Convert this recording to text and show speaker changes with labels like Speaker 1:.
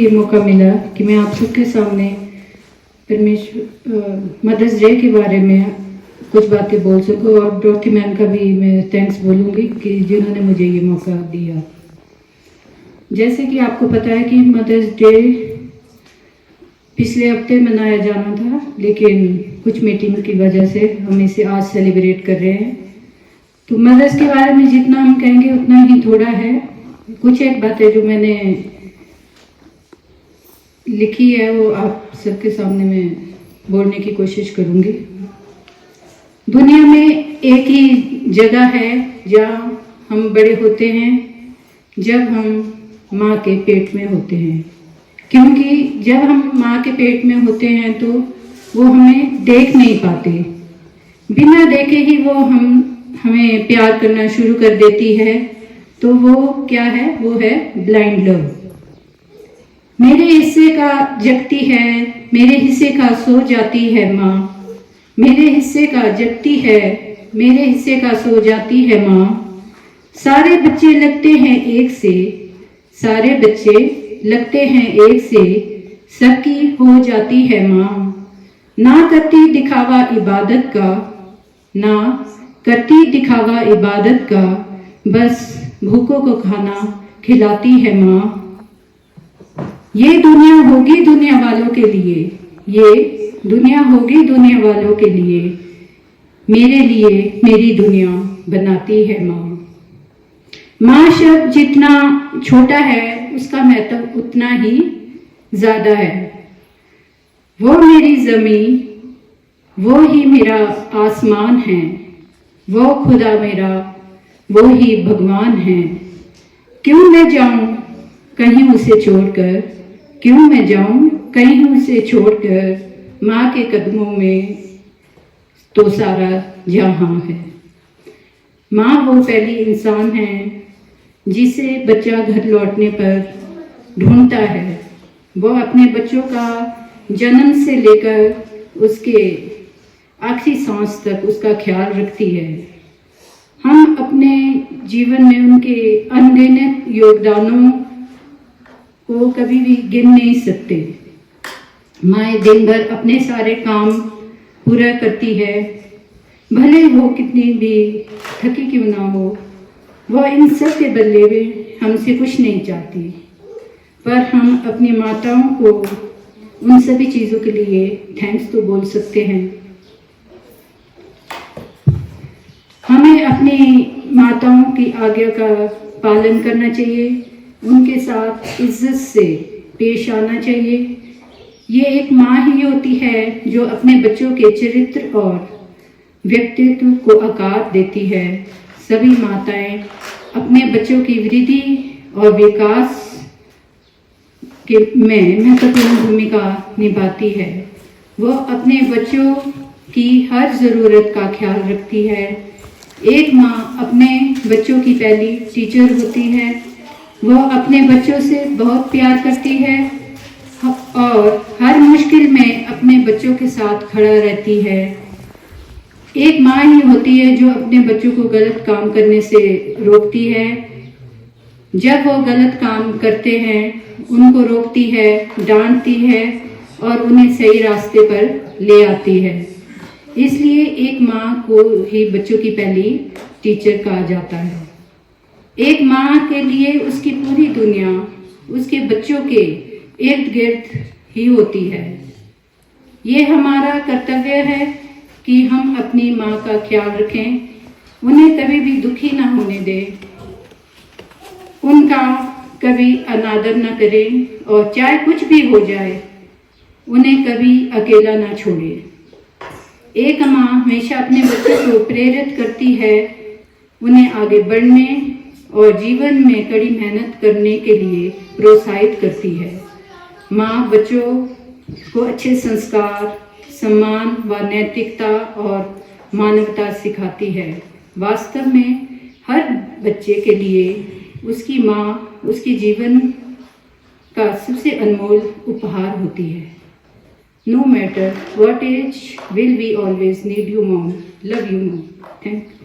Speaker 1: ये मौका मिला कि मैं आप सबके सामने परमेश्वर मदर्स डे के बारे में कुछ बातें बोल सकूं, और डॉक्टर मैम का भी मैं थैंक्स बोलूँगी कि जिन्होंने मुझे ये मौका दिया। जैसे कि आपको पता है कि मदर्स डे पिछले हफ्ते मनाया जाना था, लेकिन कुछ मीटिंग की वजह से हम इसे आज सेलिब्रेट कर रहे हैं। तो मदर्स के बारे में जितना हम कहेंगे उतना ही थोड़ा है। कुछ एक बातें जो मैंने लिखी है वो आप सबके सामने मैं बोलने की कोशिश करूंगी। दुनिया में एक ही जगह है जहाँ हम बड़े होते हैं, जब हम माँ के पेट में होते हैं। क्योंकि जब हम माँ के पेट में होते हैं तो वो हमें देख नहीं पाते, बिना देखे ही वो हमें प्यार करना शुरू कर देती है। तो वो क्या है? वो है ब्लाइंड लव। मेरे हिस्से का जगती है, मेरे हिस्से का सो जाती है माँ। मेरे हिस्से का जगती है, मेरे हिस्से का सो जाती है माँ। सारे बच्चे लगते हैं एक से, सारे बच्चे लगते हैं एक से, सबकी हो जाती है माँ। ना करती दिखावा इबादत का, ना करती दिखावा इबादत का, बस भूखों को खाना खिलाती है माँ। ये दुनिया होगी दुनिया वालों के लिए, ये दुनिया होगी दुनिया वालों के लिए, मेरे लिए मेरी दुनिया बनाती है माँ। माँ शब्द जितना छोटा है उसका महत्व उतना ही ज्यादा है। वो मेरी जमीन, वो ही मेरा आसमान है, वो खुदा मेरा, वो ही भगवान है। क्यों मैं जाऊं कहीं उसे छोड़कर, क्यों मैं जाऊं कहीं उसे छोड़कर, माँ के कदमों में तो सारा जहां है। माँ वो पहली इंसान है जिसे बच्चा घर लौटने पर ढूंढता है। वो अपने बच्चों का जन्म से लेकर उसके आखिरी सांस तक उसका ख्याल रखती है। हम अपने जीवन में उनके अनगिनत योगदानों को कभी भी गिन नहीं सकते। माँ दिन भर अपने सारे काम पूरा करती है, भले वो कितनी भी थकी क्यों ना हो। वह इन सब के बदले में हमसे कुछ नहीं चाहती, पर हम अपनी माताओं को उन सभी चीज़ों के लिए थैंक्स तो बोल सकते हैं। हमें अपनी माताओं की आज्ञा का पालन करना चाहिए, उनके साथ इज्जत से पेश आना चाहिए। ये एक माँ ही होती है जो अपने बच्चों के चरित्र और व्यक्तित्व को आकार देती है। सभी माताएं अपने बच्चों की वृद्धि और विकास में महत्वपूर्ण भूमिका निभाती है। वो अपने बच्चों की हर ज़रूरत का ख्याल रखती है। एक माँ अपने बच्चों की पहली टीचर होती है। वो अपने बच्चों से बहुत प्यार करती है और हर मुश्किल में अपने बच्चों के साथ खड़ा रहती है। एक माँ ही होती है जो अपने बच्चों को गलत काम करने से रोकती है। जब वो गलत काम करते हैं उनको रोकती है, डांटती है और उन्हें सही रास्ते पर ले आती है। इसलिए एक माँ को ही बच्चों की पहली टीचर कहा जाता है। एक माँ के लिए उसकी पूरी दुनिया उसके बच्चों के इर्द गिर्द ही होती है। ये हमारा कर्तव्य है कि हम अपनी माँ का ख्याल रखें, उन्हें कभी भी दुखी ना होने दें, उनका कभी अनादर ना करें और चाहे कुछ भी हो जाए उन्हें कभी अकेला ना छोड़ें। एक माँ हमेशा अपने बच्चों को प्रेरित करती है, उन्हें आगे बढ़ने और जीवन में कड़ी मेहनत करने के लिए प्रोत्साहित करती है। माँ बच्चों को अच्छे संस्कार, सम्मान व नैतिकता और मानवता सिखाती है। वास्तव में हर बच्चे के लिए उसकी माँ उसके जीवन का सबसे अनमोल उपहार होती है। No matter what age, will we always need you, Mom. Love you, Mom. Thank you.